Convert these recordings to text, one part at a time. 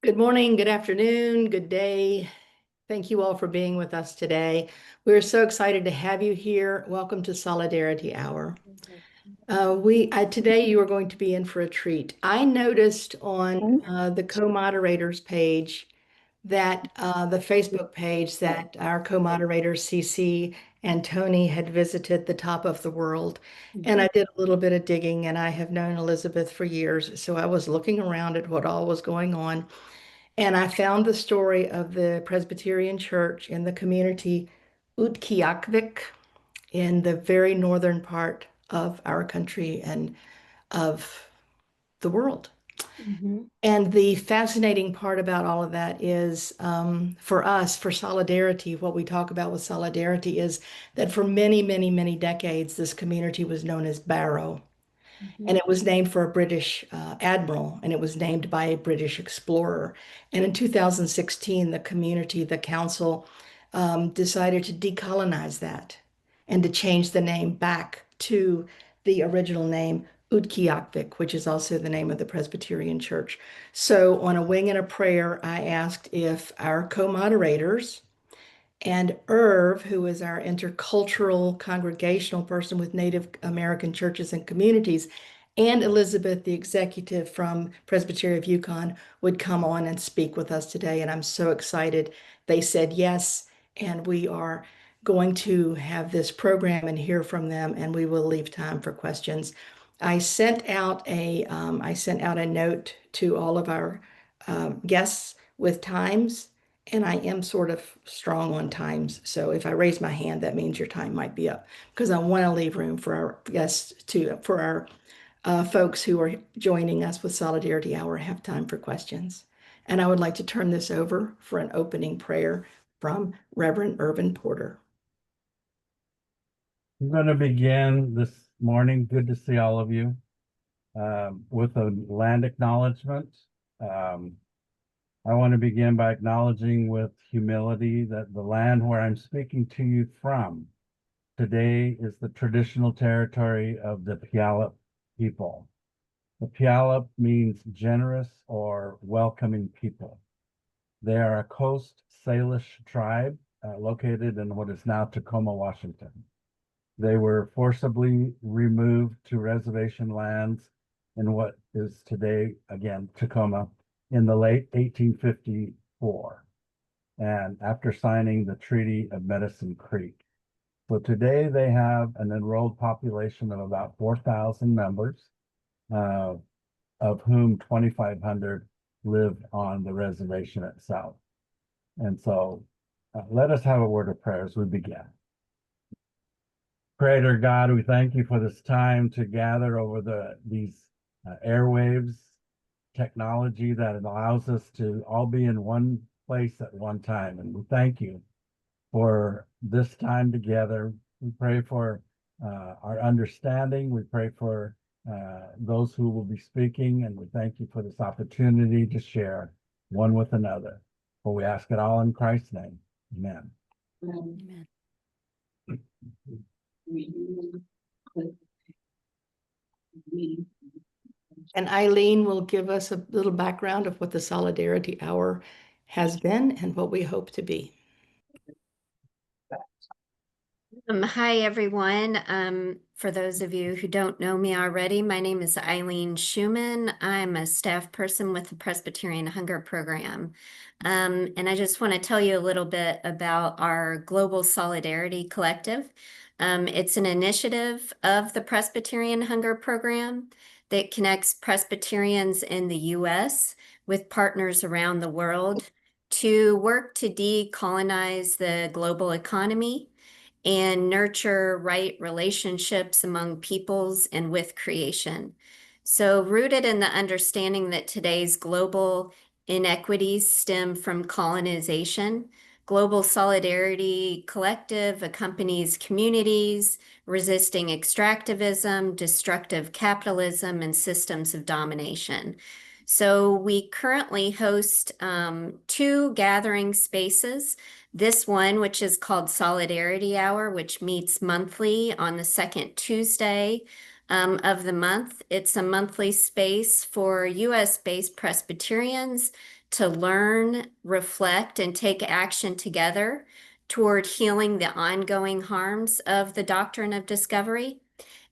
Good morning, good afternoon, good day. Thank you all for being with us today. We're so excited to have you here. Welcome to Solidarity Hour. Today you are going to be in for a treat. I noticed on the co-moderators page that the Facebook page that our co-moderators CeCe and Tony had visited the top of the world. And I did a little bit of digging, and I have known Elizabeth for years. So I was looking around at what all was going on. And I found the story of the Presbyterian church in the community Utqiagvik in the very northern part of our country and of the world. And the fascinating part about all of that is for us, for solidarity, what we talk about with solidarity is that for many, many, many decades, this community was known as Barrow. And it was named for a British admiral, and it was named by a British explorer. And in 2016, the community, the council, decided to decolonize that and to change the name back to the original name, Utqiagvik, which is also the name of the Presbyterian church. So, on a wing and a prayer, I asked if our co-moderators and Irv, who is our intercultural congregational person with Native American churches and communities, and Elizabeth, the executive from Presbyterian of Yukon, would come on and speak with us today. And I'm so excited. They said yes, and we are going to have this program and hear from them, and we will leave time for questions. I sent out a note to all of our guests with times, and I am sort of strong on times. So if I raise my hand, that means your time might be up because I want to leave room for our guests for our folks who are joining us with Solidarity Hour have time for questions. And I would like to turn this over for an opening prayer from Reverend Irvin Porter. I'm going to begin this morning. Good to see all of you with a land acknowledgement. I want to begin by acknowledging with humility that the land where I'm speaking to you from today is the traditional territory of the Puyallup people. The Puyallup means generous or welcoming people. They are a Coast Salish tribe located in what is now Tacoma, Washington. They were forcibly removed to reservation lands in what is today, again, Tacoma, in the late 1854, and after signing the Treaty of Medicine Creek. So today they have an enrolled population of about 4,000 members, of whom 2,500 live on the reservation itself. And so let us have a word of prayer as we begin. Creator God, we thank you for this time to gather over these airwaves, technology that allows us to all be in one place at one time. And we thank you for this time together. We pray for our understanding. We pray for those who will be speaking, and we thank you for this opportunity to share one with another. For we ask it all in Christ's name. Amen. Amen. And Eileen will give us a little background of what the Solidarity Hour has been and what we hope to be. Hi, everyone. For those of you who don't know me already, my name is Eileen Schumann. I'm a staff person with the Presbyterian Hunger Program. And I just want to tell you a little bit about our Global Solidarity Collective. It's an initiative of the Presbyterian Hunger Program that connects Presbyterians in the U.S. with partners around the world to work to decolonize the global economy and nurture right relationships among peoples and with creation. So rooted in the understanding that today's global inequities stem from colonization, Global Solidarity Collective accompanies communities resisting extractivism, destructive capitalism, and systems of domination. So we currently host 2 gathering spaces. This one, which is called Solidarity Hour, which meets monthly on the second Tuesday of the month. It's a monthly space for US-based Presbyterians to learn, reflect, and take action together toward healing the ongoing harms of the doctrine of discovery.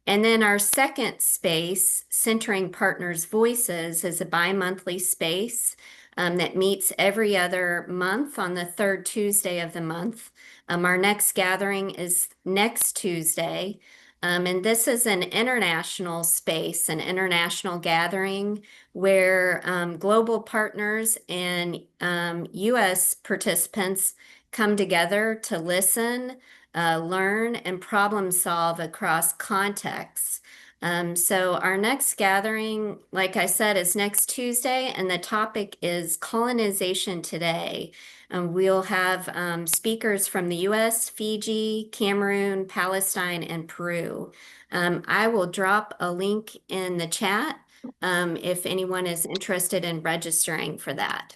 And then our second space, Centering Partners' Voices, is a bi-monthly space that meets every other month on the third Tuesday of the month. Our next gathering is next Tuesday. And this is an international space, an international gathering where global partners and U.S. participants come together to listen, learn, and problem solve across contexts. So our next gathering, like I said, is next Tuesday, and the topic is colonization today. We'll have speakers from the US, Fiji, Cameroon, Palestine, and Peru. I will drop a link in the chat if anyone is interested in registering for that.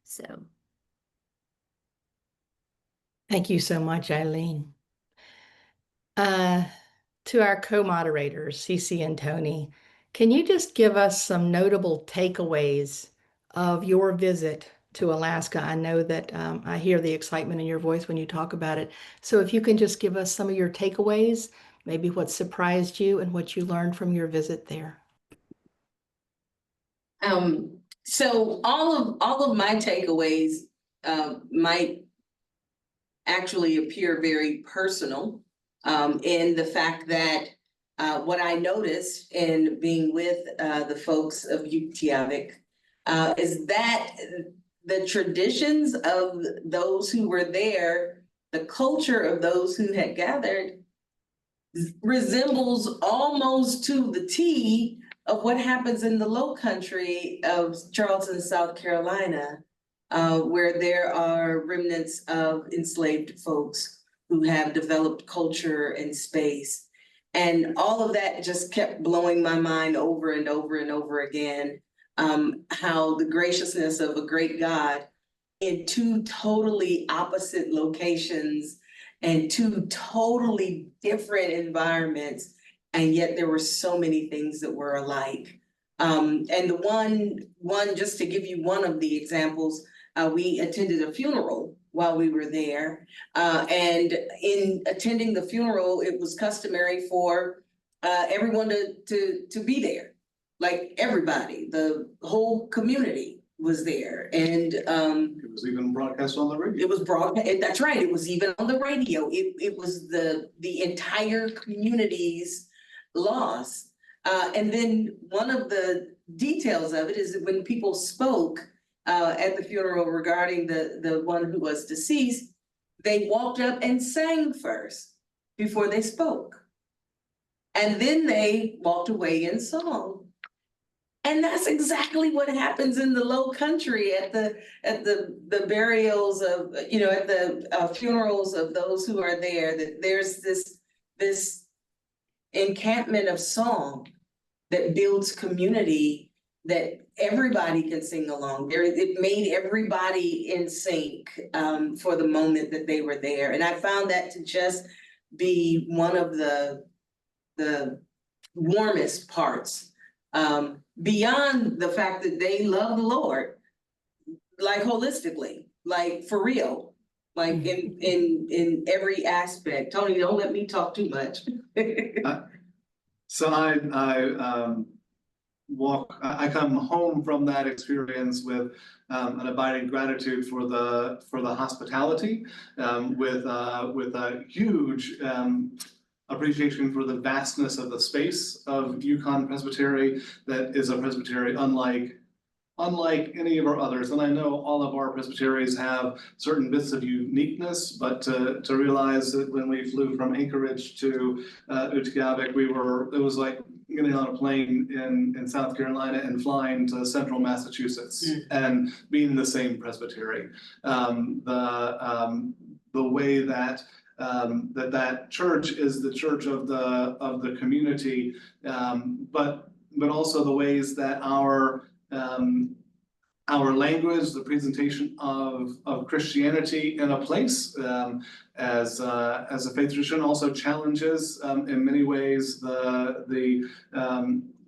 So. Thank you so much, Eileen. To our co-moderators, CeCe and Tony, can you just give us some notable takeaways of your visit to Alaska? I know that I hear the excitement in your voice when you talk about it. So if you can just give us some of your takeaways, maybe what surprised you and what you learned from your visit there. So all of my takeaways might actually appear very personal in the fact that what I noticed in being with the folks of Yukon is that the traditions of those who were there, the culture of those who had gathered resembles almost to the T of what happens in the Low Country of Charleston, South Carolina, where there are remnants of enslaved folks who have developed culture and space. And all of that just kept blowing my mind over and over and over again, how the graciousness of a great God in two totally opposite locations and two totally different environments, and yet there were so many things that were alike. And the one, just to give you one of the examples, we attended a funeral while we were there. And in attending the funeral, it was customary for everyone to be there. Like everybody, the whole community was there. And it was even broadcast on the radio. It was broadcast, that's right, it was even on the radio. It was the entire community's loss. And then one of the details of it is that when people spoke at the funeral regarding the one who was deceased, they walked up and sang first before they spoke. And then they walked away in song. And that's exactly what happens in the Low Country at the burials of, at the funerals of those who are there, that there's this encampment of song that builds community, that everybody can sing along. It made everybody in sync for the moment that they were there. And I found that to just be one of the warmest parts, beyond the fact that they love the Lord, like holistically, like for real, like in every aspect. Tony, don't let me talk too much. So I come home from that experience with an abiding gratitude for the hospitality, with a huge appreciation for the vastness of the space of Yukon Presbytery, that is a presbytery unlike any of our others. And I know all of our presbyteries have certain bits of uniqueness, but to realize that when we flew from Anchorage to Utqiagvik, it was like getting on a plane in South Carolina and flying to central Massachusetts and being the same presbytery. The way that that church is the church of the community, but also the ways that our language, the presentation of Christianity in a place as a faith tradition, also challenges in many ways the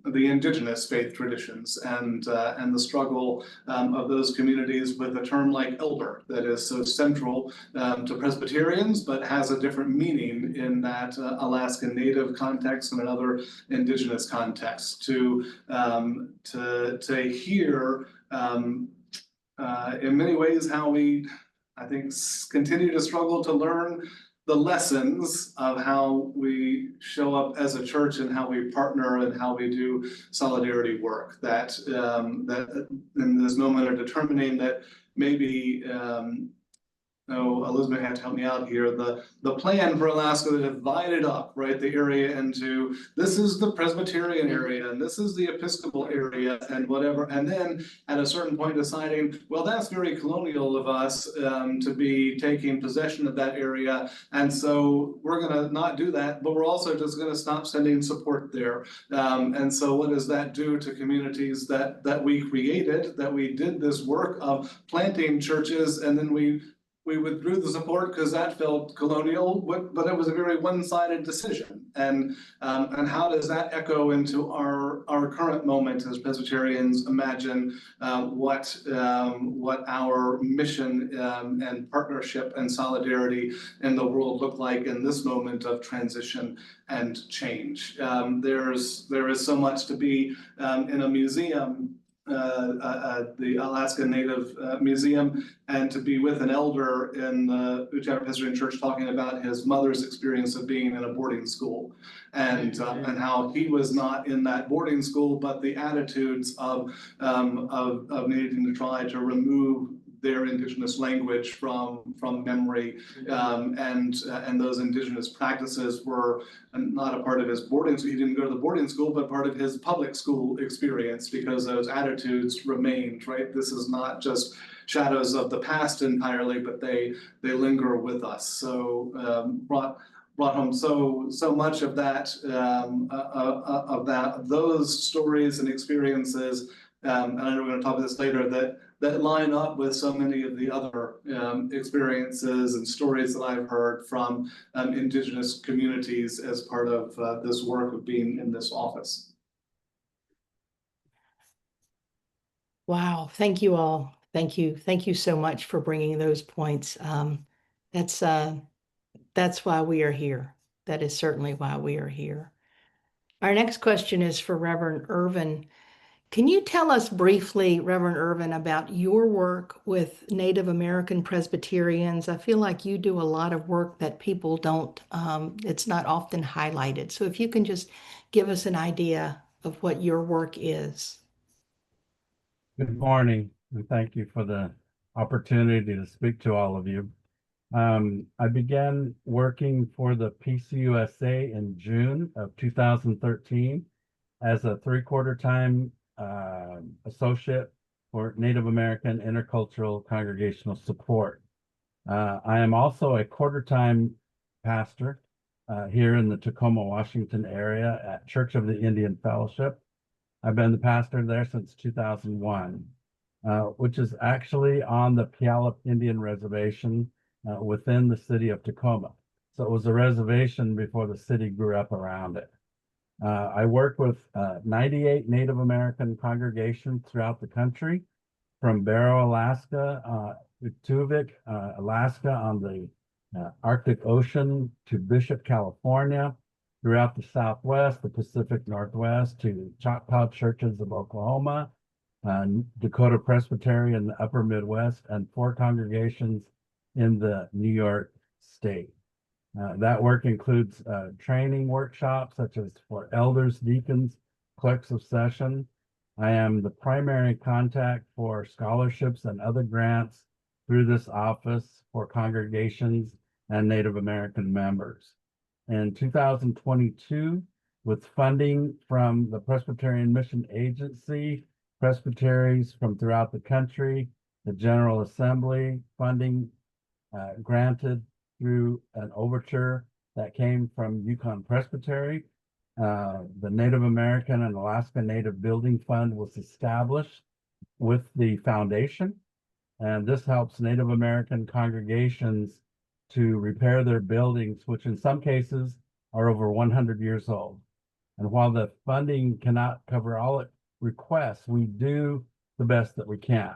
the indigenous faith traditions and the struggle of those communities with a term like elder that is so central to Presbyterians, but has a different meaning in that Alaska Native context and another indigenous context. To hear in many ways how we, I think, continue to struggle to learn the lessons of how we show up as a church and how we partner and how we do solidarity work. That in this moment of determining that maybe Elizabeth had to help me out here. The plan for Alaska divided up, right, the area into, this is the Presbyterian area and this is the Episcopal area and whatever. And then at a certain point deciding, well, that's very colonial of us to be taking possession of that area. And so we're gonna not do that, but we're also just gonna stop sending support there. And so what does that do to communities that we created, that we did this work of planting churches, and then we withdrew the support because that felt colonial, but it was a very one-sided decision. And how does that echo into our current moment as Presbyterians imagine what our mission and partnership and solidarity in the world look like in this moment of transition and change? There is so much to be in a museum, the Alaska Native Museum, and to be with an elder in the Ujjayi Presbyterian Church talking about his mother's experience of being in a boarding school, and how he was not in that boarding school, but the attitudes of needing to try to remove their indigenous language from memory, and those indigenous practices were not a part of his boarding school. He didn't go to the boarding school, but part of his public school experience, because those attitudes remained, right? This is not just shadows of the past entirely, but they linger with us. So brought home so much of that, those stories and experiences, and I know we're going to talk about this later, that line up with so many of the other experiences and stories that I've heard from indigenous communities as part of this work of being in this office. Wow, thank you all. Thank you so much for bringing those points. That's why we are here. That is certainly why we are here. Our next question is for Reverend Irvin. Can you tell us briefly, Reverend Irvin, about your work with Native American Presbyterians? I feel like you do a lot of work that people don't, it's not often highlighted. So if you can just give us an idea of what your work is. Good morning, and thank you for the opportunity to speak to all of you. I began working for the PCUSA in June of 2013 as a 3/4 time associate for Native American Intercultural Congregational Support. I am also a 1/4 time pastor here in the Tacoma, Washington area at Church of the Indian Fellowship. I've been the pastor there since 2001, which is actually on the Puyallup Indian Reservation within the city of Tacoma. So it was a reservation before the city grew up around it. I work with 98 Native American congregations throughout the country, from Barrow, Alaska, Utuvik, Alaska on the Arctic Ocean, to Bishop, California, throughout the Southwest, the Pacific Northwest, to Choctaw churches of Oklahoma, Dakota Presbyterian in the Upper Midwest, and 4 congregations in the New York State. That work includes training workshops such as for elders, deacons, clerks of session. I am the primary contact for scholarships and other grants through this office for congregations and Native American members. In 2022, with funding from the Presbyterian Mission Agency, presbyteries from throughout the country, the General Assembly funding granted through an overture that came from Yukon Presbytery. The Native American and Alaska Native Building Fund was established with the foundation, and this helps Native American congregations to repair their buildings, which in some cases are over 100 years old. And while the funding cannot cover all requests, we do the best that we can.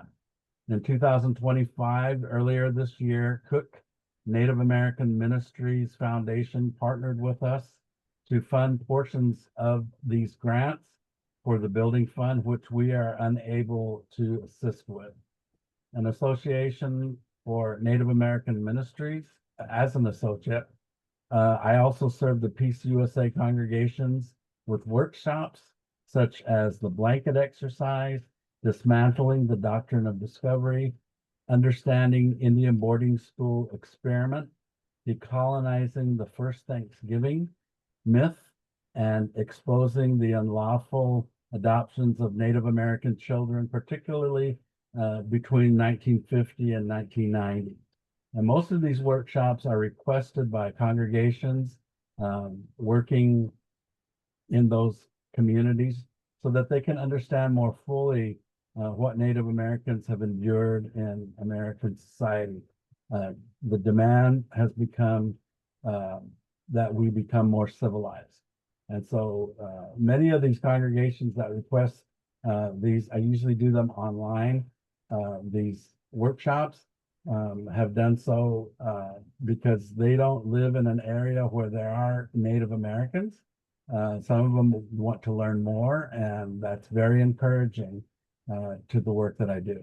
In 2025, earlier this year, Cook Native American Ministries Foundation partnered with us to fund portions of these grants for the building fund, which we are unable to assist with. An association for Native American Ministries, as an associate, I also serve the Peace USA congregations with workshops such as the blanket exercise, dismantling the doctrine of discovery, understanding Indian boarding school experiment, decolonizing the first Thanksgiving myth, and exposing the unlawful adoptions of Native American children, particularly between 1950 and 1990. And most of these workshops are requested by congregations working in those communities so that they can understand more fully what Native Americans have endured in American society. The demand has become that we become more civilized. And so many of these congregations that request these, I usually do them online. These workshops have done so because they don't live in an area where there are Native Americans. Some of them want to learn more, and that's very encouraging to the work that I do.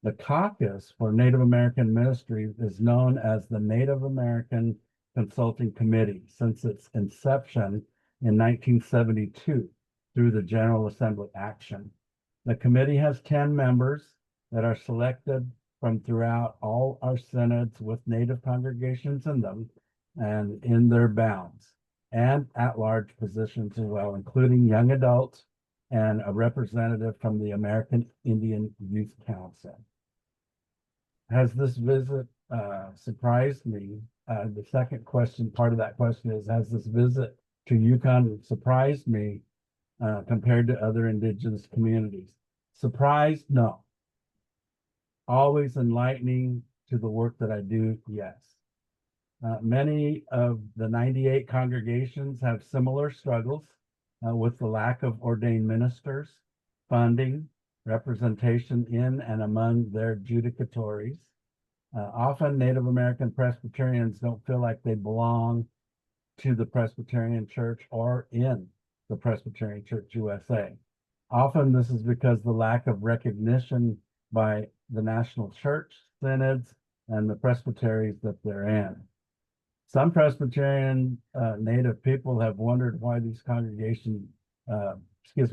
The caucus for Native American Ministries is known as the Native American Consulting Committee since its inception in 1972 through the General Assembly action. The committee has 10 members that are selected from throughout all our synods with Native congregations in them and in their bounds, and at-large positions as well, including young adults and a representative from the American Indian Youth Council. Has this visit surprised me? The second question, part of that question is, has this visit to Yukon surprised me compared to other Indigenous communities? Surprised? No. Always enlightening to the work that I do? Yes. Many of the 98 congregations have similar struggles with the lack of ordained ministers, funding, representation in and among their judicatories. Often Native American Presbyterians don't feel like they belong to the Presbyterian Church or in the Presbyterian Church USA. Often this is because the lack of recognition by the national church, synods, and the presbyteries that they're in. Some Presbyterian Native people have wondered why these congregations,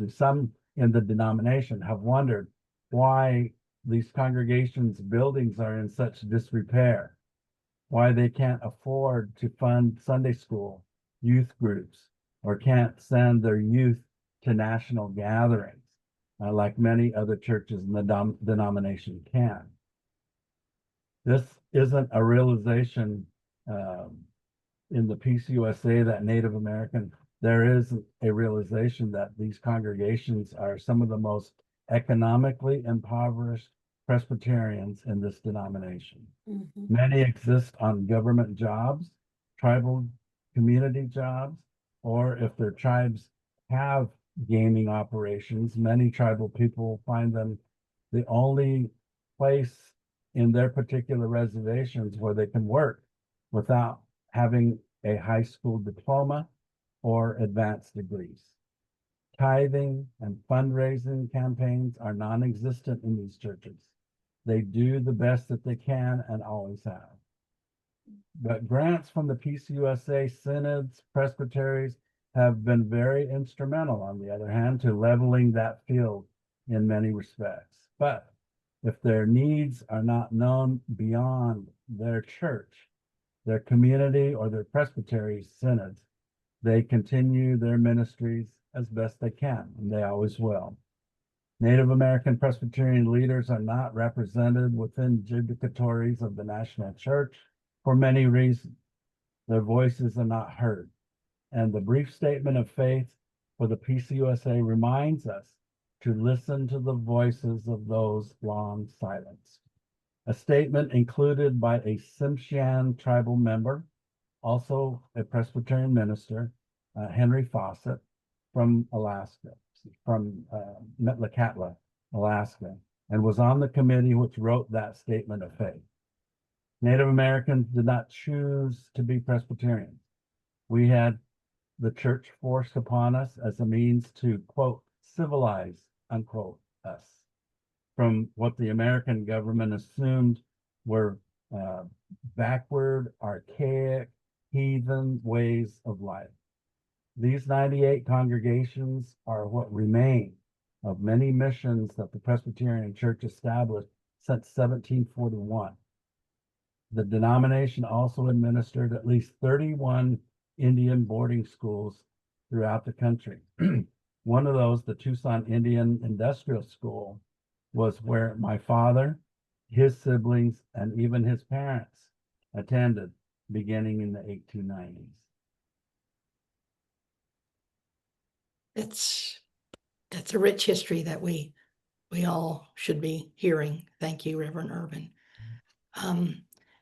some in the denomination have wondered why these congregations' buildings are in such disrepair, why they can't afford to fund Sunday school, youth groups, or can't send their youth to national gatherings like many other churches in the denomination can. This isn't a realization in the Peace USA that Native American, there is a realization that these congregations are some of the most economically impoverished Presbyterians in this denomination. Mm-hmm. Many exist on government jobs, tribal community jobs, or if their tribes have gaming operations, many tribal people find them the only place in their particular reservations where they can work without having a high school diploma or advanced degrees. Tithing and fundraising campaigns are non-existent in these churches. They do the best that they can and always have. But grants from the Peace USA synods, presbyteries have been very instrumental, on the other hand, to leveling that field in many respects. But if their needs are not known beyond their church, their community, or their presbytery synods, they continue their ministries as best they can, and they always will. Native American Presbyterian leaders are not represented within judicatories of the national church for many reasons. Their voices are not heard. And the brief statement of faith for the Peace USA reminds us to listen to the voices of those long silenced. A statement included by a Tsimshian tribal member, also a Presbyterian minister, Henry Fawcett, from Alaska, from Metlakatla, Alaska, and was on the committee which wrote that statement of faith. Native Americans did not choose to be Presbyterians. We had the church forced upon us as a means to, quote, civilize, unquote, us from what the American government assumed were backward, archaic, heathen ways of life. These 98 congregations are what remain of many missions that the Presbyterian Church established since 1741. The denomination also administered at least 31 Indian boarding schools throughout the country. One of those, the Tucson Indian Industrial School, was where my father, his siblings, and even his parents attended beginning in the 1890s. That's a rich history that we all should be hearing. Thank you, Reverend Irvin.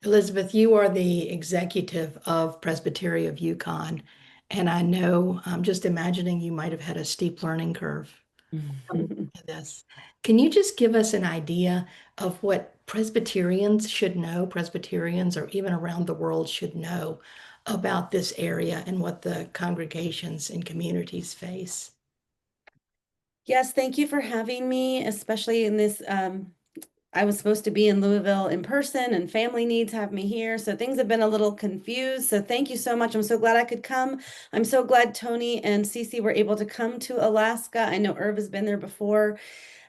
Elizabeth, you are the executive of Presbytery of Yukon, and I know, I'm just imagining you might have had a steep learning curve to this. Can you just give us an idea of what Presbyterians should know, Presbyterians or even around the world should know about this area and what the congregations and communities face? Yes, thank you for having me, especially in this. I was supposed to be in Louisville in person, and family needs have me here. So things have been a little confused. So thank you so much. I'm so glad I could come. I'm so glad Tony and CeCe were able to come to Alaska. I know Irv has been there before.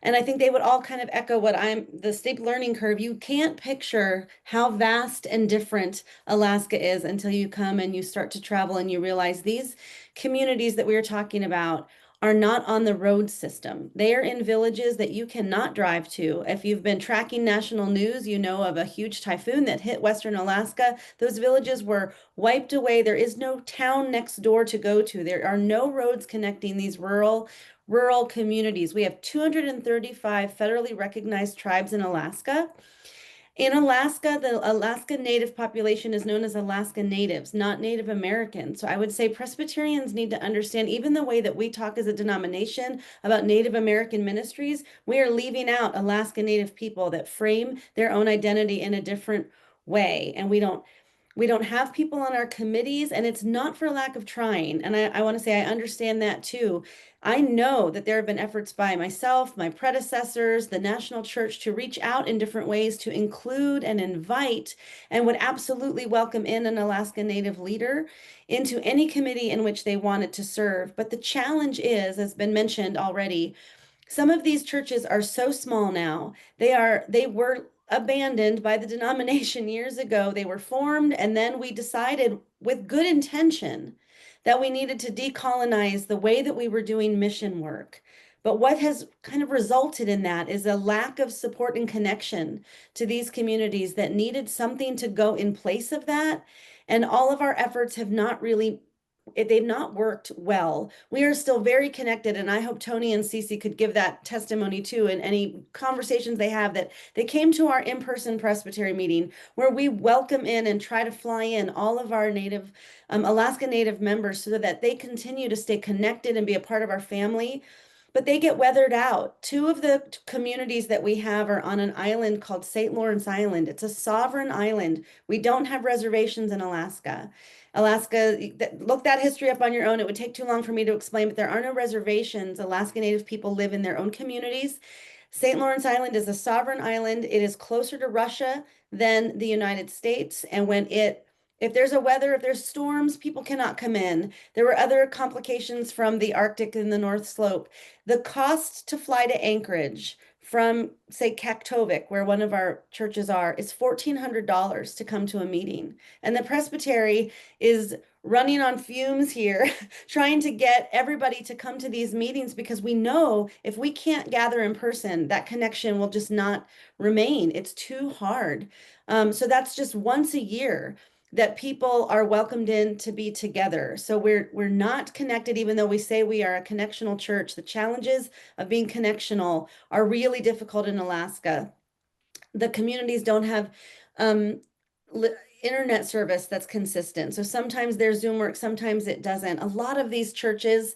And I think they would all kind of echo what the steep learning curve. You can't picture how vast and different Alaska is until you come and you start to travel and you realize these communities that we are talking about are not on the road system. They are in villages that you cannot drive to. If you've been tracking national news, you know of a huge typhoon that hit Western Alaska. Those villages were wiped away. There is no town next door to go to. There are no roads connecting these rural communities. We have 235 federally recognized tribes in Alaska. In Alaska, the Alaska Native population is known as Alaska Natives, not Native Americans. So I would say Presbyterians need to understand, even the way that we talk as a denomination about Native American ministries, we are leaving out Alaska Native people that frame their own identity in a different way. And we don't have people on our committees, and it's not for lack of trying. And I want to say I understand that too. I know that there have been efforts by myself, my predecessors, the national church to reach out in different ways to include and invite, and would absolutely welcome in an Alaska Native leader into any committee in which they wanted to serve. But the challenge is, as been mentioned already, some of these churches are so small now. They were abandoned by the denomination years ago. They were formed, and then we decided with good intention that we needed to decolonize the way that we were doing mission work. But what has kind of resulted in that is a lack of support and connection to these communities that needed something to go in place of that. And all of our efforts have not really they've not worked well. We are still very connected, and I hope Tony and CeCe could give that testimony too in any conversations they have, that they came to our in-person presbytery meeting where we welcome in and try to fly in all of our Native, Alaska Native members so that they continue to stay connected and be a part of our family. But they get weathered out. Two of the communities that we have are on an island called St. Lawrence Island. It's a sovereign island. We don't have reservations in Alaska. Look that history up on your own. It would take too long for me to explain, but there are no reservations. Alaska Native people live in their own communities. St. Lawrence Island is a sovereign island. It is closer to Russia than the United States. And if there's storms, people cannot come in. There were other complications from the Arctic and the North Slope. The cost to fly to Anchorage from, say, Kaktovik, where one of our churches are, is $1,400 to come to a meeting. And the presbytery is running on fumes here, trying to get everybody to come to these meetings, because we know if we can't gather in person, that connection will just not remain. It's too hard. So that's just once a year that people are welcomed in to be together. So we're not connected, even though we say we are a connectional church. The challenges of being connectional are really difficult in Alaska. The communities don't have internet service that's consistent. So sometimes there's Zoom work, sometimes it doesn't. A lot of these churches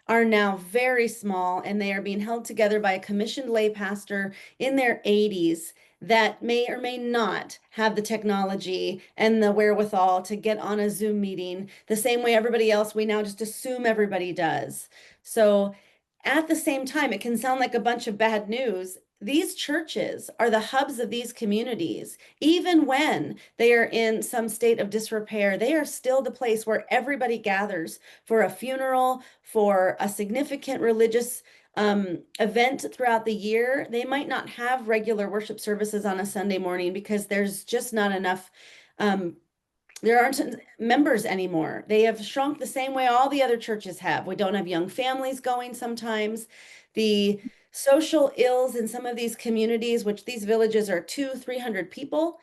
are now very small, and they are being held together by a commissioned lay pastor in their 80s that may or may not have the technology and the wherewithal to get on a Zoom meeting the same way everybody else, we now just assume everybody does. So at the same time, it can sound like a bunch of bad news. These churches are the hubs of these communities. Even when they are in some state of disrepair, they are still the place where everybody gathers for a funeral, for a significant religious event throughout the year. They might not have regular worship services on a Sunday morning because there's just not enough there aren't members anymore. They have shrunk the same way all the other churches have. We don't have young families going sometimes. The social ills in some of these communities, which these villages are 200-300 people,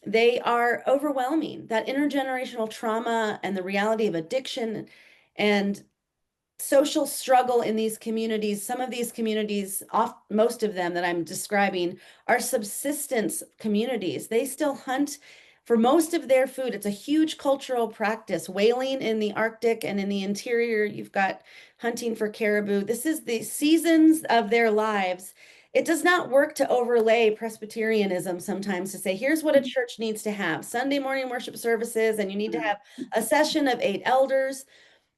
they are overwhelming. That intergenerational trauma and the reality of addiction and social struggle in these communities, some of these communities, most of them that I'm describing, are subsistence communities. They still hunt for most of their food. It's a huge cultural practice. Whaling in the Arctic and in the interior, you've got hunting for caribou. This is the seasons of their lives. It does not work to overlay Presbyterianism sometimes to say, here's what a church needs to have: Sunday morning worship services, and you need to have a session of 8 elders.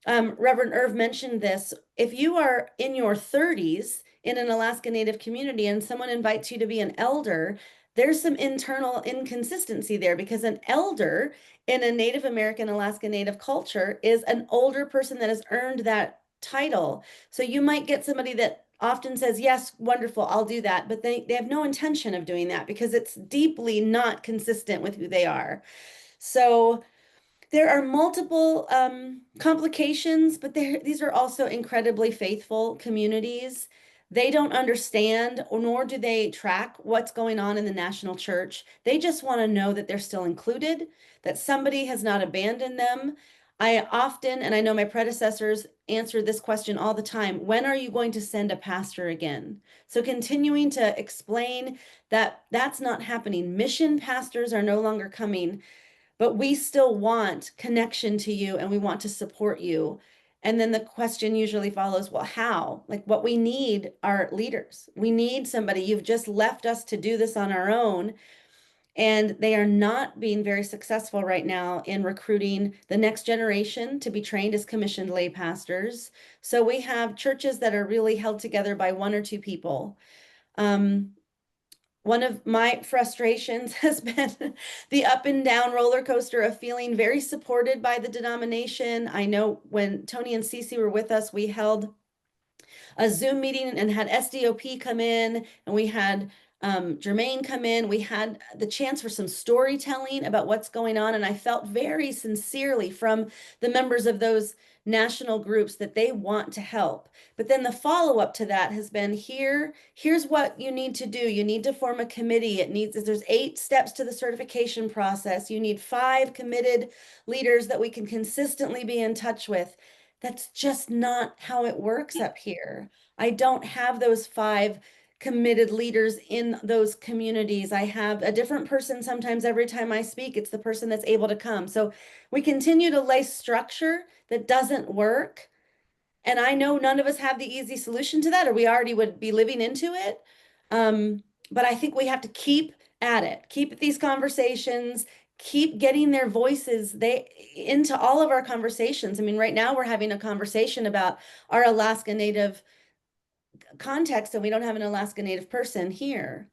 Reverend Irv mentioned this. If you are in your 30s in an Alaska Native community and someone invites you to be an elder, there's some internal inconsistency there, because an elder in a Native American Alaska Native culture is an older person that has earned that title. So you might get somebody that often says, yes, wonderful, I'll do that, but they have no intention of doing that because it's deeply not consistent with who they are. So there are multiple complications, but these are also incredibly faithful communities. They don't understand, or nor do they track what's going on in the national church. They just want to know that they're still included, that somebody has not abandoned them. I often, and I know my predecessors answered this question all the time: when are you going to send a pastor again? So continuing to explain that that's not happening. Mission pastors are no longer coming, but we still want connection to you and we want to support you. And then the question usually follows, well, how? Like, what we need are leaders. We need somebody. You've just left us to do this on our own. And they are not being very successful right now in recruiting the next generation to be trained as commissioned lay pastors. So we have churches that are really held together by 1 or 2 people. One of my frustrations has been the up and down roller coaster of feeling very supported by the denomination. I know when Tony and CeCe were with us, we held a Zoom meeting and had SDOP come in, and we had Jermaine come in. We had the chance for some storytelling about what's going on, and I felt very sincerely from the members of those national groups that they want to help. But then the follow-up to that has been, here's what you need to do. You need to form a committee. There's 8 steps to the certification process. You need 5 committed leaders that we can consistently be in touch with. That's just not how it works up here. I don't have those 5 committed leaders in those communities. I have a different person sometimes every time I speak. It's the person that's able to come. So we continue to lay structure that doesn't work. And I know none of us have the easy solution to that, or we already would be living into it. But I think we have to keep at it, keep these conversations, keep getting their voices into all of our conversations. I mean, right now we're having a conversation about our Alaska Native context, and we don't have an Alaska Native person here.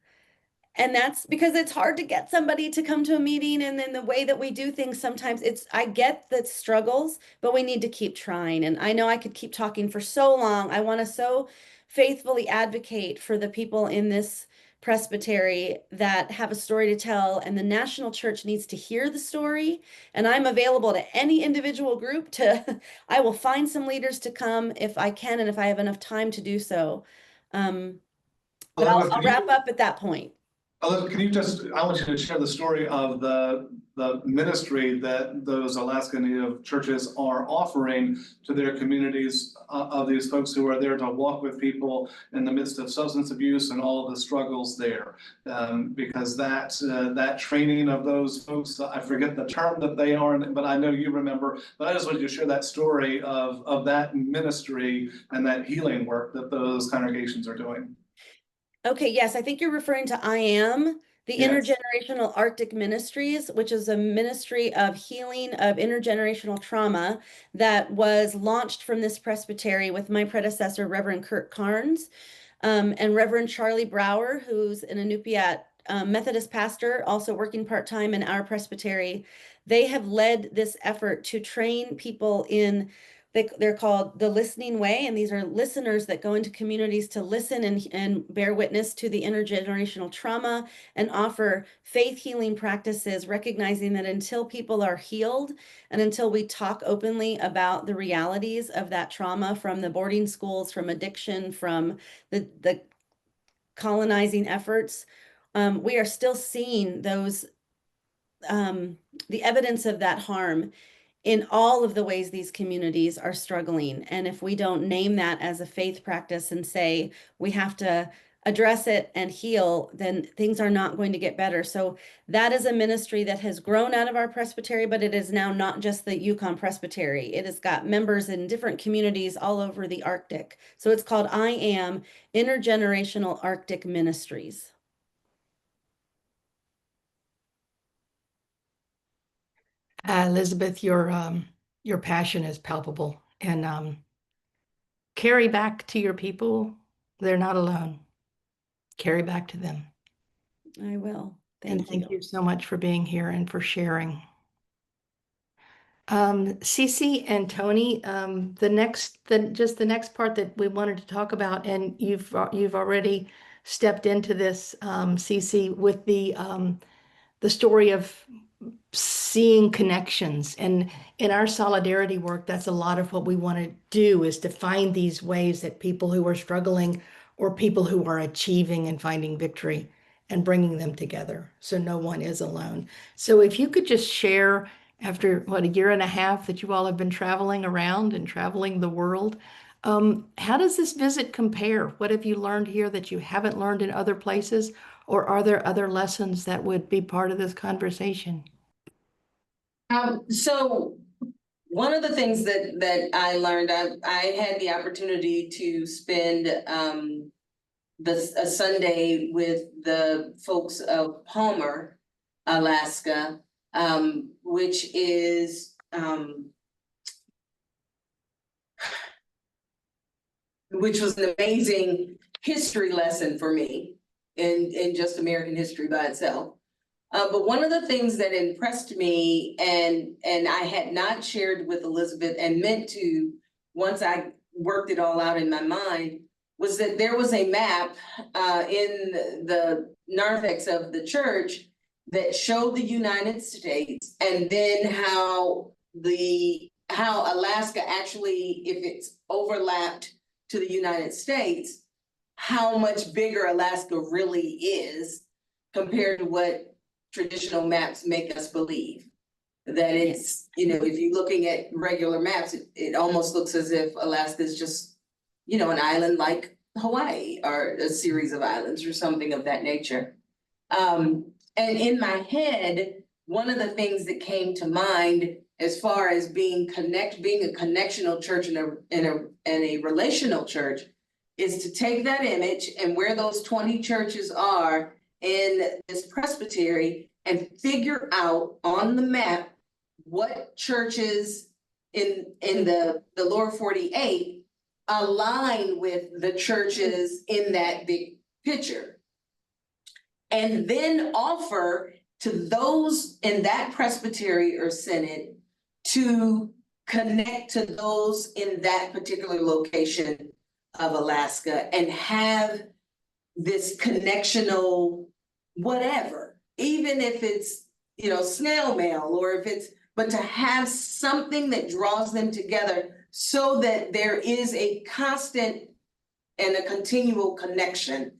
And that's because it's hard to get somebody to come to a meeting. And then the way that we do things, sometimes I get the struggles, but we need to keep trying. And I know I could keep talking for so long. I want to so faithfully advocate for the people in this presbytery that have a story to tell, and the national church needs to hear the story. And I'm available to any individual group I will find some leaders to come if I can, and if I have enough time to do so. But I'll wrap up at that point. Can you I want you to share the story of the ministry that those Alaska Native churches are offering to their communities of these folks who are there to walk with people in the midst of substance abuse and all of the struggles there. Because that training of those folks, I forget the term that they are, but I know you remember, but I just wanted you to share that story of that ministry and that healing work that those congregations are doing. Okay, yes, I think you're referring to I Am, the Yes. Intergenerational Arctic Ministries, which is a ministry of healing of intergenerational trauma that was launched from this presbytery with my predecessor, Reverend Kurt Carnes, and Reverend Charlie Brower, who's an Inupiat Methodist pastor, also working part-time in our presbytery. They have led this effort to train people in they're called the listening way, and these are listeners that go into communities to listen and bear witness to the intergenerational trauma and offer faith healing practices, recognizing that until people are healed and until we talk openly about the realities of that trauma from the boarding schools, from addiction, from the colonizing efforts, we are still seeing those the evidence of that harm in all of the ways these communities are struggling. And if we don't name that as a faith practice and say we have to address it and heal, then things are not going to get better. So that is a ministry that has grown out of our presbytery, but it is now not just the Yukon Presbytery. It has got members in different communities all over the Arctic. So it's called I Am, Intergenerational Arctic Ministries. Elizabeth, your passion is palpable, and carry back to your people. They're not alone. Carry back to them. I will. And thank you so much for being here and for sharing. CeCe and Tony, the next part that we wanted to talk about, and you've already stepped into this, CeCe, with the story of seeing connections. And in our solidarity work, that's a lot of what we want to do, is to find these ways that people who are struggling or people who are achieving and finding victory and bringing them together so no one is alone. So if you could just share, after what, a year and a half that you all have been traveling around and traveling the world, how does this visit compare? What have you learned here that you haven't learned in other places? Or are there other lessons that would be part of this conversation? So one of the things that I learned, I had the opportunity to spend a Sunday with the folks of Palmer, Alaska, which is which was an amazing history lesson for me in just American history by itself. But one of the things that impressed me, and I had not shared with Elizabeth and meant to once I worked it all out in my mind, was that there was a map in the narthex of the church that showed the United States, and then how Alaska actually, if it's overlapped to the United States, how much bigger Alaska really is compared to what traditional maps make us believe. That it's, you know, if you're looking at regular maps, it almost looks as if Alaska is just, you know, an island like Hawaii or a series of islands or something of that nature. And in my head, one of the things that came to mind as far as being a connectional church and a relational church is to take that image and where those 20 churches are in this presbytery and figure out on the map what churches in the lower 48 align with the churches in that big picture. And then offer to those in that presbytery or synod to connect to those in that particular location of Alaska and have this connectional whatever, even if it's, you know, snail mail, or if it's, but to have something that draws them together so that there is a constant and a continual connection.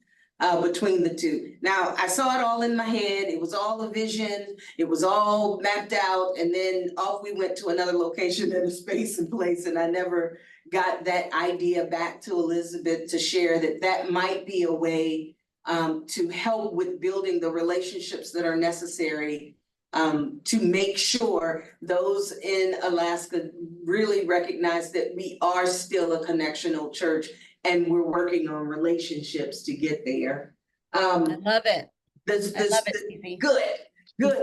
between the two. Now, I saw it all in my head. It was all a vision. It was all mapped out. And then off we went to another location in a space and place. And I never got that idea back to Elizabeth to share that might be a way to help with building the relationships that are necessary to make sure those in Alaska really recognize that we are still a connectional church and we're working on relationships to get there. I love it. I love it, CeCe. Good.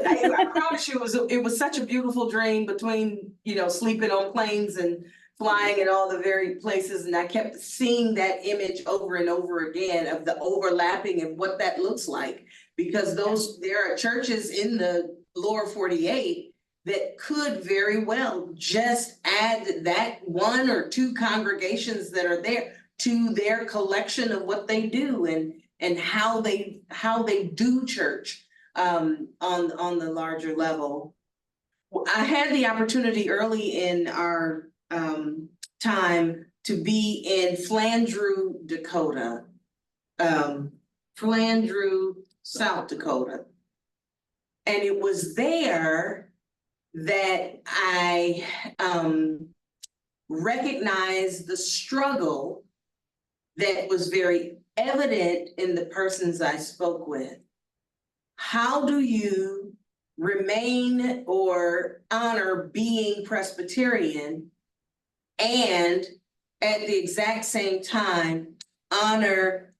I promise you, it was such a beautiful dream between, sleeping on planes and flying in all the very places. And I kept seeing that image over and over again of the overlapping and what that looks like. Because there are churches in the lower 48 that could very well just add that one or two congregations that are there to their collection of what they do and how they do church on the larger level. I had the opportunity early in our time to be in Flandreau, Dakota, Flandreau, South Dakota. And it was there that I recognized the struggle that was very evident in the persons I spoke with. How do you remain or honor being Presbyterian and at the exact same time honor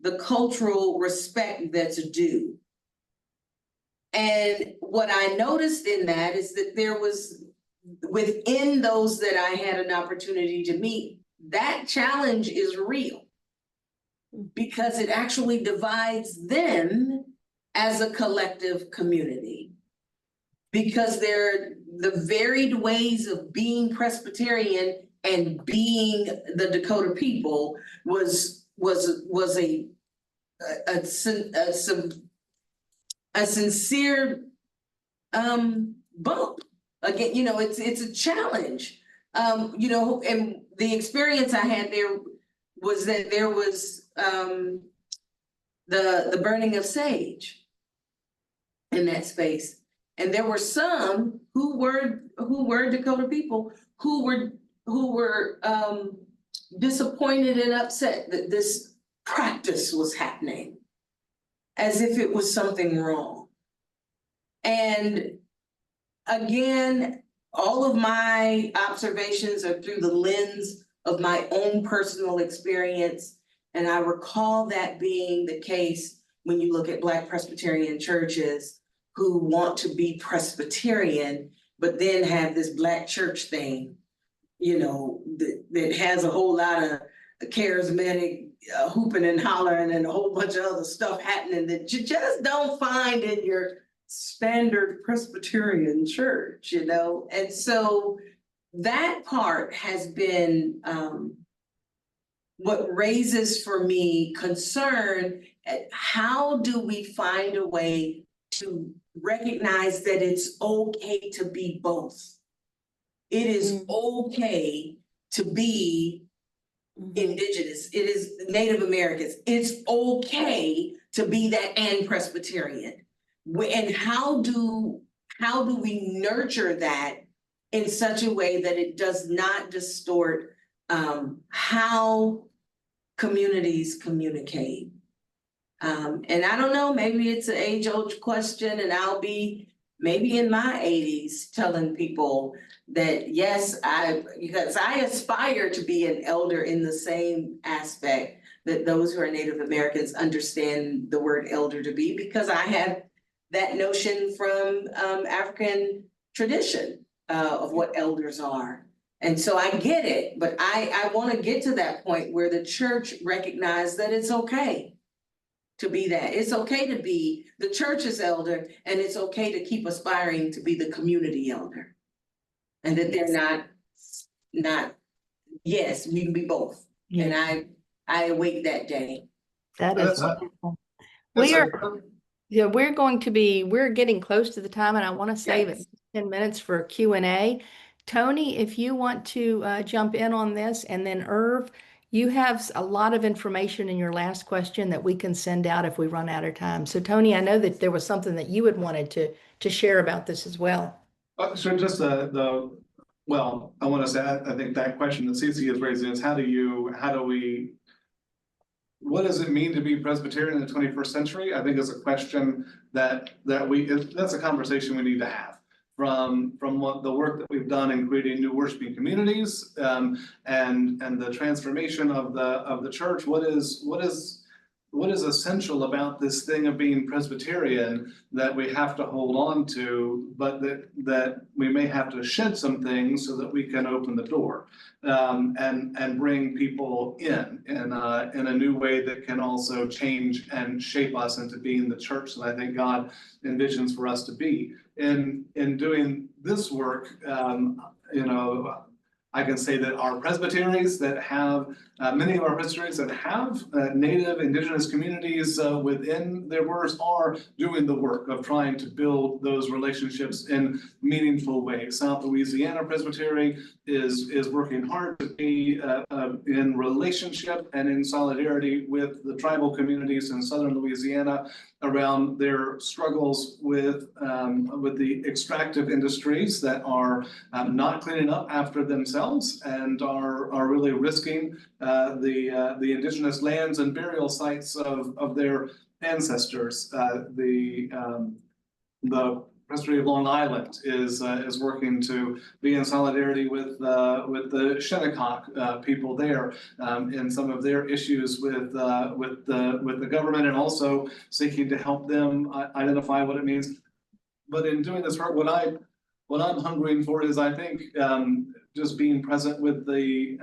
the cultural respect that's due? And what I noticed in that is that there was, within those that I had an opportunity to meet, that challenge is real because it actually divides them as a collective community. Because the varied ways of being Presbyterian and being the Dakota people was a sincere bump. Again, it's a challenge. And the experience I had there was that there was the burning of sage in that space. And there were some who were Dakota people who were disappointed and upset that this practice was happening, as if it was something wrong. And again, all of my observations are through the lens of my own personal experience. And I recall that being the case when you look at Black Presbyterian churches who want to be Presbyterian, but then have this Black church thing, that has a whole lot of charismatic hooping and hollering and a whole bunch of other stuff happening that you just don't find in your standard Presbyterian church, And so that part has been what raises for me concern at how do we find a way to recognize that it's okay to be both. It is okay to be Indigenous. It is Native Americans. It's okay to be that and Presbyterian. And how do we nurture that in such a way that it does not distort how communities communicate? And I don't know, maybe it's an age-old question, and I'll be maybe in my 80s telling people that yes, because I aspire to be an elder in the same aspect that those who are Native Americans understand the word elder to be, because I have that notion from African tradition of what elders are. And so I get it, but I want to get to that point where the church recognizes that it's okay to be that. It's okay to be the church's elder, and it's okay to keep aspiring to be the community elder. And that they're not, yes, we can be both. Yeah. And I await that day. That is wonderful. We're getting close to the time, and I want to save it 10 minutes for Q&A. Tony, if you want to jump in on this, and then Irv, you have a lot of information in your last question that we can send out if we run out of time. So Tony, I know that there was something that you had wanted to share about this as well. So just well, I want to say, I think that question that CeCe is raising is what does it mean to be Presbyterian in the 21st century? I think is a question that's a conversation we need to have. From what the work that we've done in creating new worshiping communities, and the transformation of the church, what is essential about this thing of being Presbyterian that we have to hold on to, but that we may have to shed some things so that we can open the door, and bring people in a new way that can also change and shape us into being the church that I think God envisions for us to be. In doing this work, I can say that our presbyteries that have, many of our presbyteries that have native indigenous communities within their borders are doing the work of trying to build those relationships in meaningful ways. South Louisiana Presbytery is working hard to be in relationship and in solidarity with the tribal communities in Southern Louisiana around their struggles with the extractive industries that are not cleaning up after themselves and are really risking the indigenous lands and burial sites of their ancestors. The Presbytery of Long Island is working to be in solidarity with the Shinnecock people there in some of their issues with the government, and also seeking to help them identify what it means. But in doing this work, what I'm hungering for is, I think, just being present with the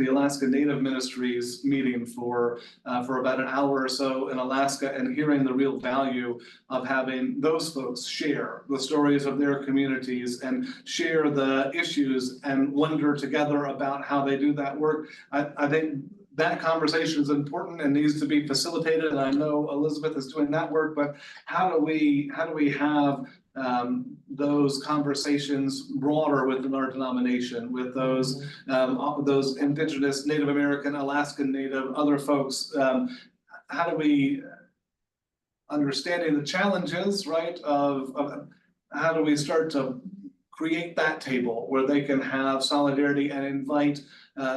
Alaska Native Ministries meeting for about an hour or so in Alaska, and hearing the real value of having those folks share the stories of their communities and share the issues and wonder together about how they do that work. I think that conversation is important and needs to be facilitated. And I know Elizabeth is doing that work, but how do we have those conversations broader within our denomination with those indigenous, Native American, Alaskan Native, other folks? How do we, understanding the challenges, right, of how do we start to create that table where they can have solidarity and invite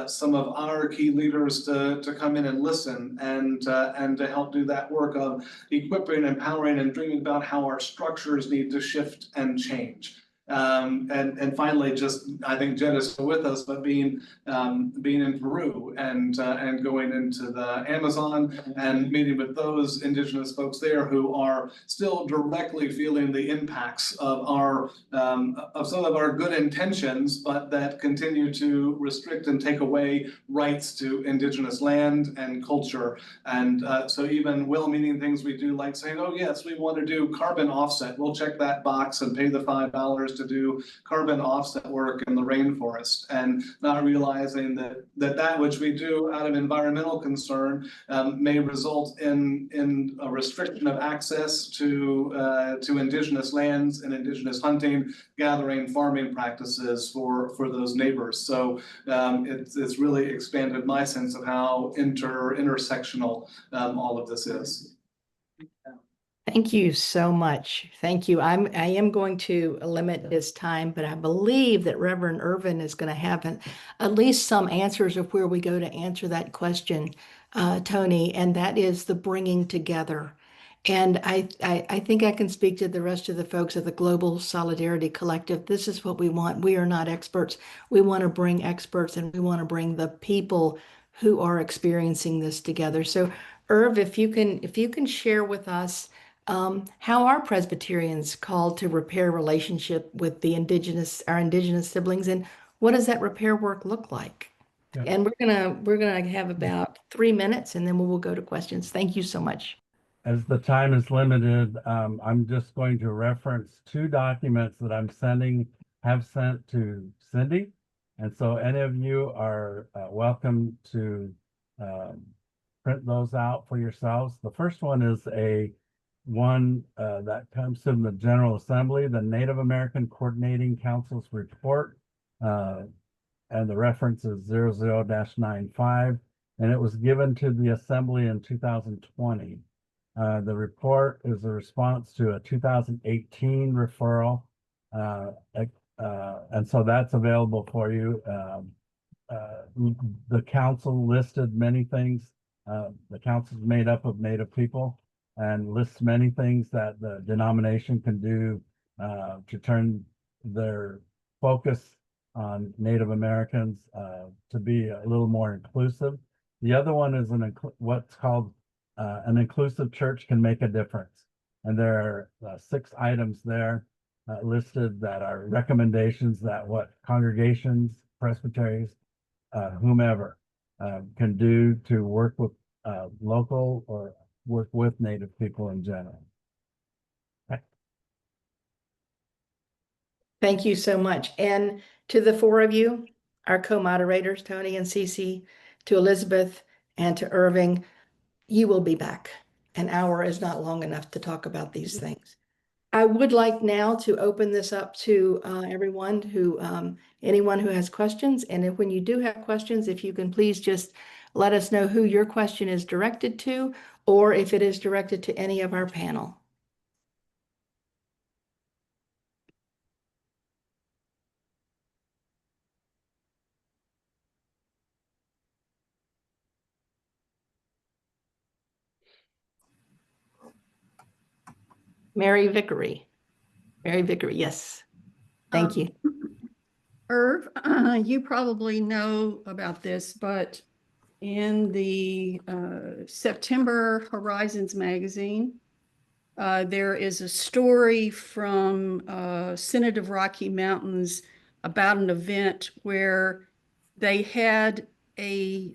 some of our key leaders to come in and listen, and to help do that work of equipping, empowering, and dreaming about how our structures need to shift and change. And finally, just, I think Jen is still with us, but being in Peru and going into the Amazon and meeting with those indigenous folks there who are still directly feeling the impacts of some of our good intentions, but that continue to restrict and take away rights to indigenous land and culture. And so even well-meaning things we do, like saying, oh yes, we want to do carbon offset, we'll check that box and pay the $5 to do carbon offset work in the rainforest, and not realizing that which we do out of environmental concern may result in a restriction of access to indigenous lands and indigenous hunting, gathering, farming practices for those neighbors. So it's really expanded my sense of how intersectional all of this is. Thank you so much. Thank you. I am going to limit this time, but I believe that Reverend Irvin is going to have at least some answers of where we go to answer that question, Tony, and that is the bringing together. And I think I can speak to the rest of the folks of the Global Solidarity Collective. This is what we want. We are not experts. We want to bring experts, and we want to bring the people who are experiencing this together. So, Irv, if you can share with us how are Presbyterians called to repair relationship with our indigenous siblings, and what does that repair work look like? Yeah. And we're gonna have about 3 minutes, and then we will go to questions. Thank you so much. As the time is limited, I'm just going to reference 2 documents that have sent to Cindy. And so any of you are welcome to print those out for yourselves. The first one is one that comes from the General Assembly, the Native American Coordinating Council's report, and the reference is 00-95. and it was given to the Assembly in 2020. The report is a response to a 2018 referral, and so that's available for you. The council listed many things. The council is made up of Native people and lists many things that the denomination can do to turn their focus on Native Americans to be a little more inclusive. The other one is what's called an inclusive church can make a difference. And there are 6 items there listed that are recommendations that what congregations, presbyteries, whomever can do to work with local or work with Native people in general. Thank you so much. And to the 4 of you, our co-moderators, Tony and CeCe, to Elizabeth and to Irving, you will be back. An hour is not long enough to talk about these things. I would like now to open this up to everyone anyone who has questions. And when you do have questions, if you can please just let us know who your question is directed to, or if it is directed to any of our panel. Mary Vickery, yes. Thank you. Irv, you probably know about this, but in the September Horizons magazine, there is a story from Synod of Rocky Mountains about an event where they had a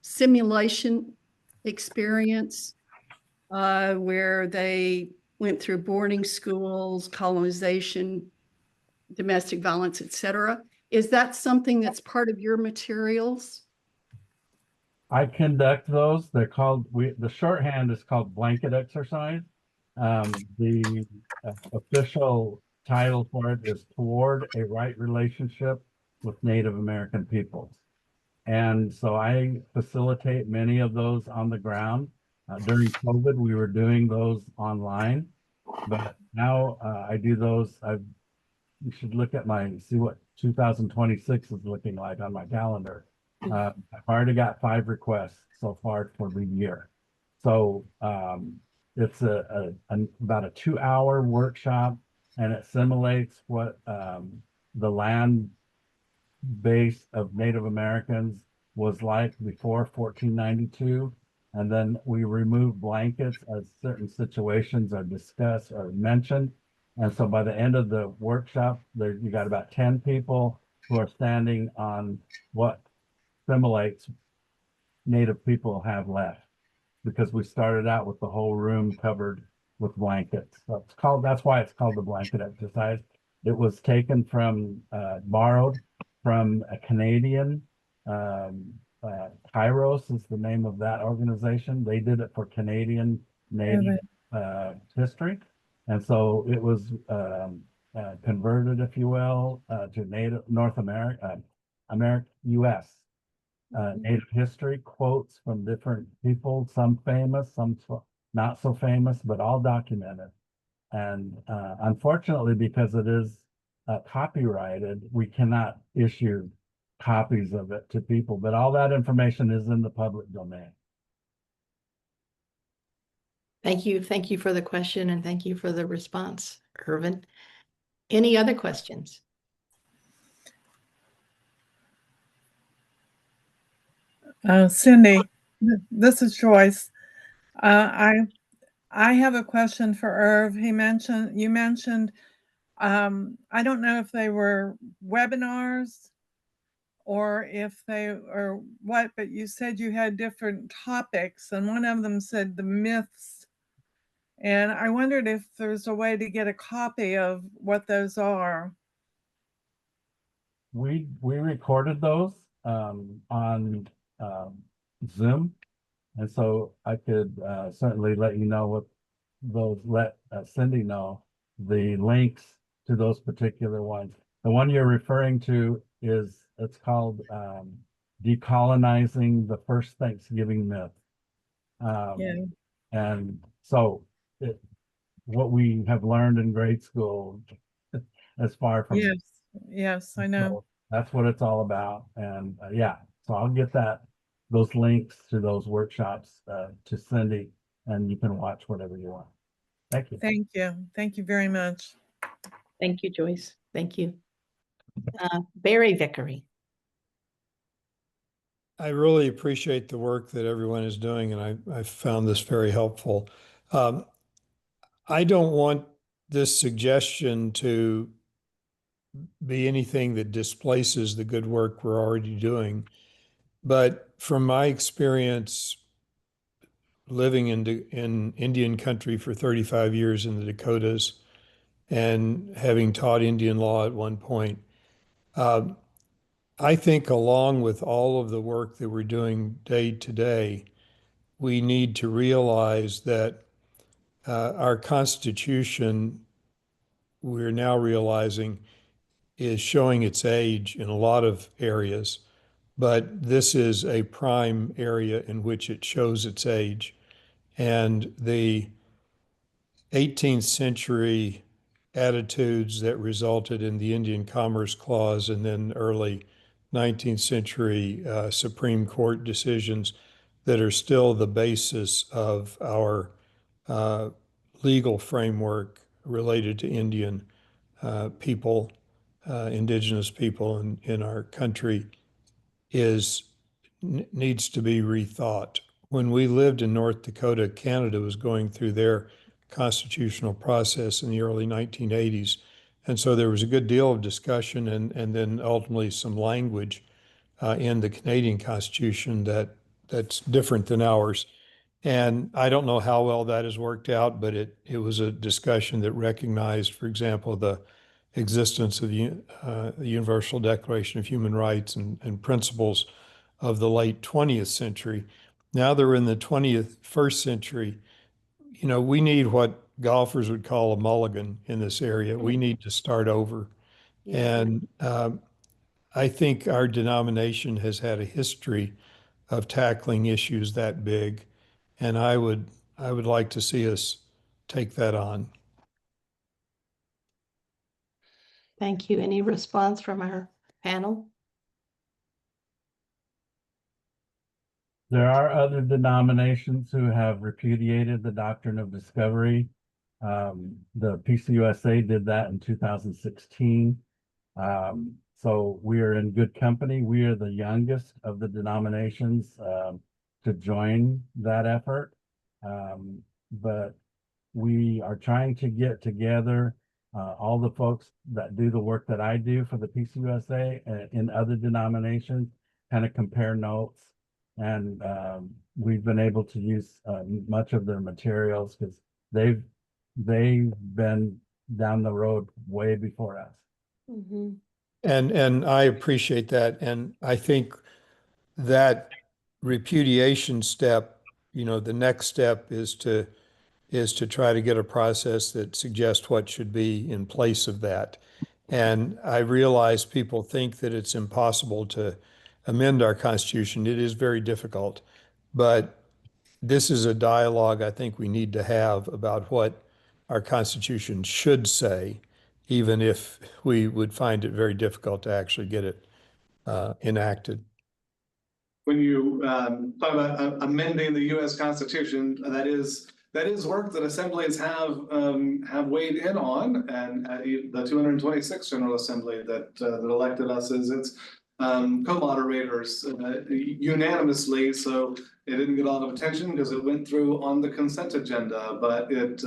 simulation experience where they went through boarding schools, colonization, domestic violence, etc. Is that something that's part of your materials? I conduct those. They're called, the shorthand is called blanket exercise. The official title for it is Toward a Right Relationship with Native American Peoples. And so I facilitate many of those on the ground. During COVID, we were doing those online, but now I do those. You should look at see what 2026 is looking like on my calendar. I've already got 5 requests so far for the year. So it's about a 2-hour workshop, and it simulates what the land base of Native Americans was like before 1492. And then we remove blankets as certain situations are discussed or mentioned. And so by the end of the workshop, you got about 10 people who are standing on what simulates Native people have left, because we started out with the whole room covered with blankets. So that's why it's called the blanket exercise. It was taken from, borrowed from a Canadian, Kairos is the name of that organization. They did it for Canadian Native history. And so it was converted, if you will, to Native North America, US Native history, quotes from different people, some famous, some not so famous, but all documented. And unfortunately, because it is copyrighted, we cannot issue copies of it to people, but all that information is in the public domain. Thank you. Thank you for the question, and thank you for the response, Irvin. Any other questions? Cindy, this is Joyce. I have a question for Irv. You mentioned, I don't know if they were webinars or if they or what, but you said you had different topics, and one of them said the myths. And I wondered if there's a way to get a copy of what those are. We recorded those on Zoom, and so I could certainly let you know what those, let Cindy know the links to those particular ones. The one you're referring to it's called decolonizing the first Thanksgiving myth. Yeah. And so what we have learned in grade school is far from. Yes. Yes, I know. So that's what it's all about. And yeah, so I'll get those links to those workshops to Cindy, and you can watch whatever you want. Thank you. Thank you. Thank you very much. Thank you, Joyce. Thank you. Barry Vickery. I really appreciate the work that everyone is doing, and I found this very helpful. I don't want this suggestion to be anything that displaces the good work we're already doing. But from my experience living in Indian country for 35 years in the Dakotas and having taught Indian law at one point, I think along with all of the work that we're doing day to day, we need to realize that our Constitution, we're now realizing, is showing its age in a lot of areas, but this is a prime area in which it shows its age. And the 18th century attitudes that resulted in the Indian Commerce Clause and then early 19th century Supreme Court decisions that are still the basis of our legal framework related to Indian people, Indigenous people in our country needs to be rethought. When we lived in North Dakota, Canada was going through their constitutional process in the early 1980s. And so there was a good deal of discussion and then ultimately some language in the Canadian Constitution that's different than ours. And I don't know how well that has worked out, but it was a discussion that recognized, for example, the existence of the Universal Declaration of Human Rights and principles of the late 20th century. Now they're in the 21st century. You know, we need what golfers would call a mulligan in this area. We need to start over. Yeah. And I think our denomination has had a history of tackling issues that big. And I would like to see us take that on. Thank you. Any response from our panel? There are other denominations who have repudiated the doctrine of discovery. The PCUSA did that in 2016. So we are in good company. We are the youngest of the denominations to join that effort. But we are trying to get together all the folks that do the work that I do for the PCUSA in other denominations, kind of compare notes. And we've been able to use much of their materials because they've been down the road way before us. Mm-hmm. And I appreciate that. And I think that repudiation step, you know, the next step is to try to get a process that suggests what should be in place of that. And I realize people think that it's impossible to amend our Constitution. It is very difficult, but this is a dialogue I think we need to have about what our Constitution should say, even if we would find it very difficult to actually get it enacted. When you talk about amending the U.S. Constitution, that is work that assemblies have weighed in on, and the 226th General Assembly that elected us as its co-moderators unanimously. So it didn't get a lot of attention because it went through on the consent agenda, but it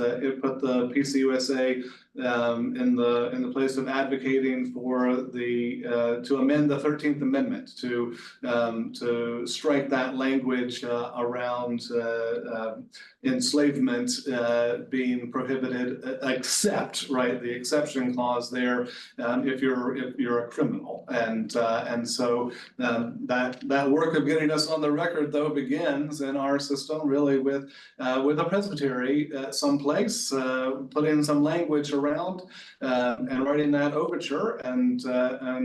put the PCUSA in the place of advocating for to amend the 13th Amendment to strike that language around enslavement being prohibited, except the exception clause there if you're a criminal, and so that work of getting us on the record though began begins in our system really with a presbytery someplace, put in some language around and writing that overture, and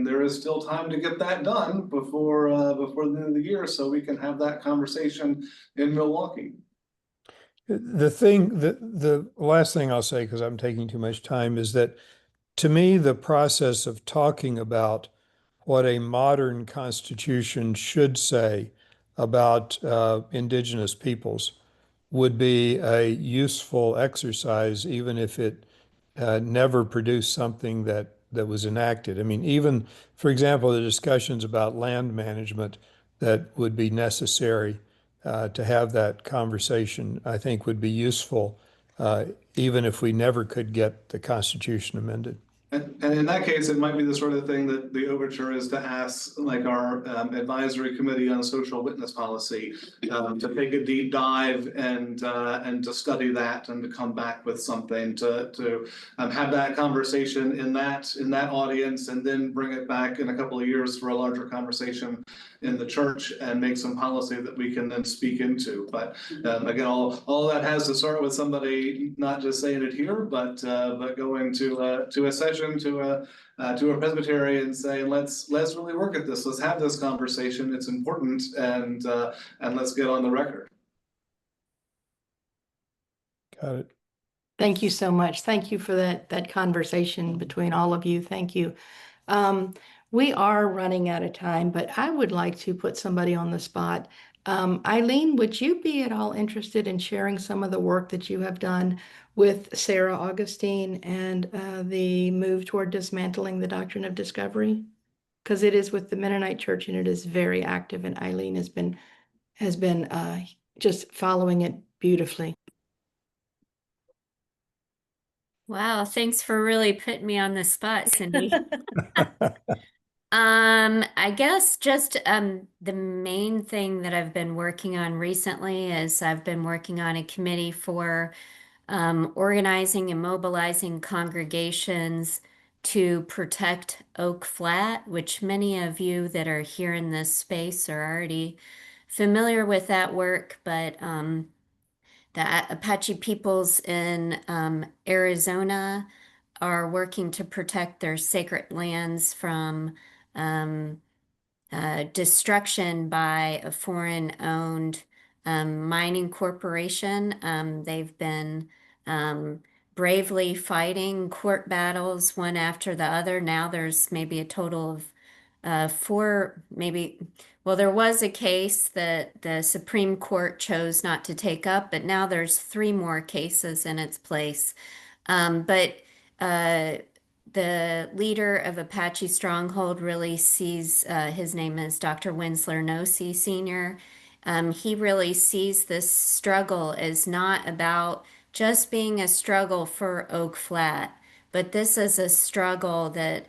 there is still time to get that done before the end of the year, so we can have that conversation in Milwaukee. The last thing I'll say, because I'm taking too much time, is that to me, the process of talking about what a modern constitution should say about Indigenous peoples would be a useful exercise, even if it never produced something that was enacted. I mean, even, for example, the discussions about land management that would be necessary to have that conversation, I think would be useful, even if we never could get the Constitution amended. And in that case, it might be the sort of thing that the overture is to ask, like our advisory committee on social witness policy, to take a deep dive and to study that and to come back with something to have that conversation in that audience, and then bring it back in a couple of years for a larger conversation in the church and make some policy that we can then speak into. But again, all that has to start with somebody not just saying it here, but going to a session, to a presbytery, and saying, let's really work at this. Let's have this conversation. It's important, and let's get on the record. Got it. Thank you so much. Thank you for that conversation between all of you. Thank you. We are running out of time, but I would like to put somebody on the spot. Eileen, would you be at all interested in sharing some of the work that you have done with Sarah Augustine and the move toward dismantling the doctrine of discovery? Because it is with the Mennonite Church and it is very active, and Eileen has been just following it beautifully. Wow, thanks for really putting me on the spot, Cindy. I guess just the main thing that I've been working on recently is I've been working on a committee for organizing and mobilizing congregations to protect Oak Flat, which many of you that are here in this space are already familiar with that work, but the Apache peoples in Arizona are working to protect their sacred lands from destruction by a foreign-owned mining corporation. They've been bravely fighting court battles one after the other. Now there's maybe a total of four, maybe, well, there was a case that the Supreme Court chose not to take up, but now there's 3 more cases in its place. But the leader of Apache Stronghold really sees, his name is Dr. Winsler Nosey Sr. He really sees this struggle as not about just being a struggle for Oak Flat, but this is a struggle that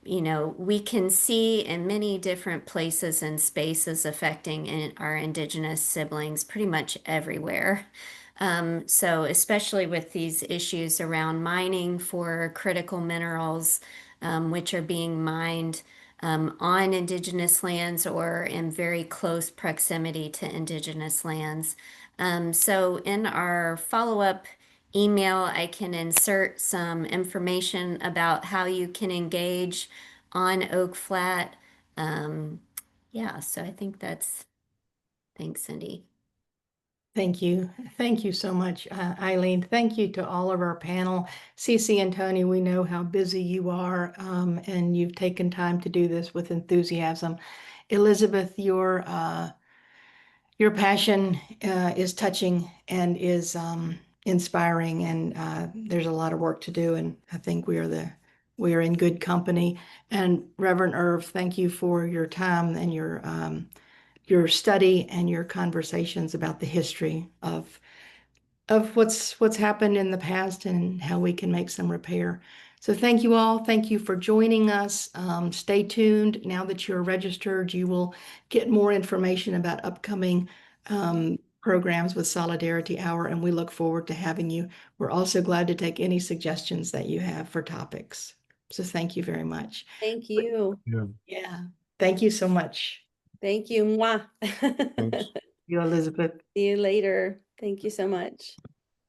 you know, we can see in many different places and spaces affecting our Indigenous siblings pretty much everywhere. So especially with these issues around mining for critical minerals, which are being mined on Indigenous lands or in very close proximity to Indigenous lands. So in our follow-up email, I can insert some information about how you can engage on Oak Flat. Yeah, so I think that's, thanks, Cindy. Thank you. Thank you so much, Eileen. Thank you to all of our panel. CeCe and Tony, we know how busy you are, and you've taken time to do this with enthusiasm. Elizabeth, your passion is touching and is inspiring, and there's a lot of work to do, and I think we are in good company. And Reverend Irv, thank you for your time and your study and your conversations about the history of what's happened in the past and how we can make some repair. So thank you all. Thank you for joining us. Stay tuned. Now that you're registered, you will get more information about upcoming programs with Solidarity Hour, and we look forward to having you. We're also glad to take any suggestions that you have for topics. So thank you very much. Thank you. Yeah, thank you so much. Thank you. Mwah. Thanks. You, Elizabeth. See you later. Thank you so much.